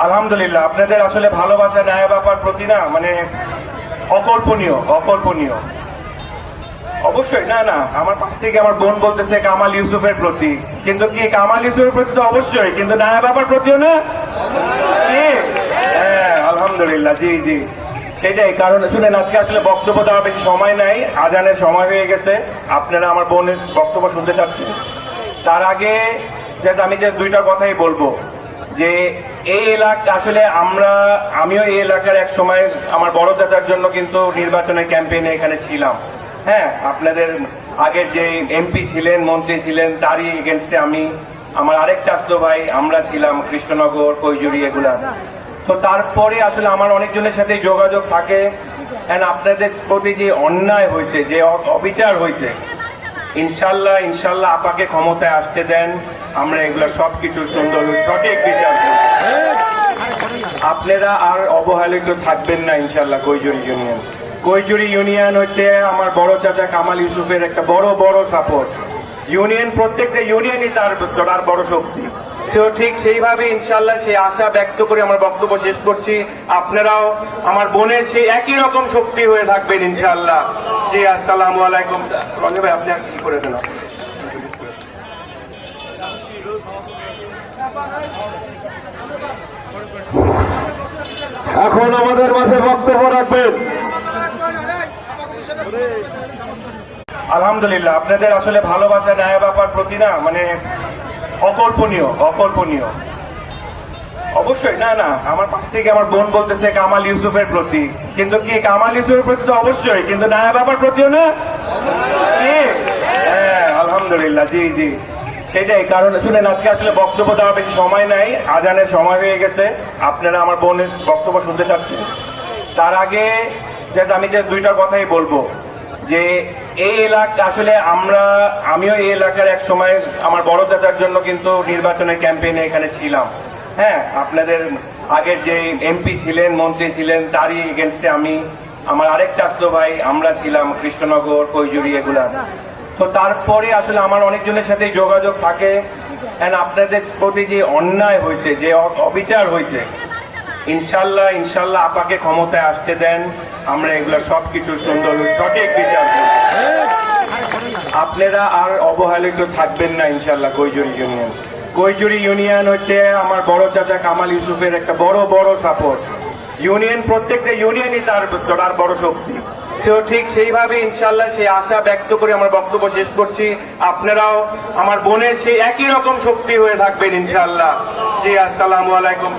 আলহামদুলিল্লাহ, আপনাদের আসলে ভালোবাসা নায়েব আপার প্রতি না মানে অকল্পনীয় অকল্পনীয়। অবশ্যই না না, আমার পাশ থেকে আমার বোন বলতেছে কামাল ইউসুফের প্রতি, কিন্তু কি কামাল ইউসুফের প্রতি তো অবশ্যই, কিন্তু নায়েব আপার প্রতিও না কি? হ্যাঁ আলহামদুলিল্লাহ, জি জি সেটাই। কারণ শুনেন, আজকে আসলে বক্তব্য দেওয়ার বেশি সময় নাই, আজানের সময় হয়ে গেছে। আপনারা আমার বোনের বক্তব্য শুনতে চাচ্ছেন। তার আগে আমি যে দুইটা কথাই বলবো, যে এই এলাকা আসলে আমিও এই এলাকার এক সময় আমার বড় চাচার জন্য কিন্তু নির্বাচনের ক্যাম্পেইনে এখানে ছিলাম। হ্যাঁ, আপনাদের আগের যে এমপি ছিলেন, মন্ত্রী ছিলেন, তারই এগেনস্টে আমি, আমার আরেক চাচতো ভাই, আমরা ছিলাম কৃষ্ণনগর, কৈজুরি, এগুলা। তো তারপরে আসলে আমার অনেকজনের সাথে যোগাযোগ থাকে। আপনাদের প্রতি যে অন্যায় হয়েছে, যে অবিচার হয়েছে, ইনশাল্লাহ ইনশাল্লাহ আপাকে ক্ষমতায় আসতে দেন, আমরা এগুলো সবকিছু সুন্দর সঠিক বিচার করব। আপনারা আর অবহেলিত থাকবেন না ইনশাল্লাহ। কৈজুরি ইউনিয়ন হচ্ছে আমার বড় চাচা কামাল ইউসুফের একটা বড় বড় সাপোর্ট ইউনিয়ন। প্রত্যেকটা ইউনিয়নই তার বড় শক্তি। তো ঠিক সেইভাবে ইনশাল্লাহ সেই আশা ব্যক্ত করে আমার বক্তব্য শেষ করছি। আপনারাও আমার বোনের সেই একই রকম শক্তি হয়ে থাকবেন ইনশাল্লাহ। জি, আসসালামু আলাইকুম। রনি ভাই, আপনি কি করে দেন? এখন আমাদের মাঝে বক্তব্য রাখবেন। আলহামদুলিল্লাহ, আপনাদের আসলে ভালোবাসা নায়েব আপার প্রতি না মানে অকল্পনীয় অকল্পনীয়। অবশ্যই না না, আমার পাশ থেকে আমার বোন বলতেছে কামাল ইউসুফের প্রতি, কিন্তু কি কামাল ইউসুফের প্রতি তো অবশ্যই, কিন্তু নায়েব আপার প্রতিও না কি? হ্যাঁ আলহামদুলিল্লাহ, জি জি সেটাই। কারণ শুনেন, আজকে আসলে বক্তব্য দেওয়ার বেশি সময় নাই, আজানের সময় হয়ে গেছে। আপনারা আমার বোনের বক্তব্য শুনতে চাচ্ছেন। তার আগে আমি যে দুইটা কথাই বলবো, যে এই এলাকা আসলে আমিও এই এলাকার এক সময় আমার বড় চাচার জন্য কিন্তু নির্বাচনের ক্যাম্পেইনে এখানে ছিলাম। হ্যাঁ, আপনাদের আগের যে এমপি ছিলেন, মন্ত্রী ছিলেন, তারই এগেনস্টে আমি, আমার আরেক চাচতো ভাই, আমরা ছিলাম কৃষ্ণনগর, কৈজুরি, এগুলা। তো তারপরে আসলে আমার অনেকজনের সাথে যোগাযোগ থাকে। আপনাদের প্রতি যে অন্যায় হয়েছে, যে অবিচার হয়েছে, ইনশাল্লাহ ইনশাল্লাহ আপাকে ক্ষমতায় আসতে দেন, আমরা এগুলো সবকিছু সুন্দর সঠিক বিচার করব। আপনারা আর অবহেলিত থাকবেন না ইনশাল্লাহ। কৈজুরি ইউনিয়ন হচ্ছে আমার বড় চাচা কামাল ইউসুফের একটা বড় বড় সাপোর্ট ইউনিয়ন। প্রত্যেকটা ইউনিয়নই তার বড় শক্তি। তো ঠিক সেইভাবে ইনশাল্লাহ সেই আশা ব্যক্ত করে আমার বক্তব্য শেষ করছি। আপনারাও আমার বোনের সেই একই রকম শক্তি হয়ে থাকবেন ইনশাল্লাহ। জি, আসসালামু আলাইকুম।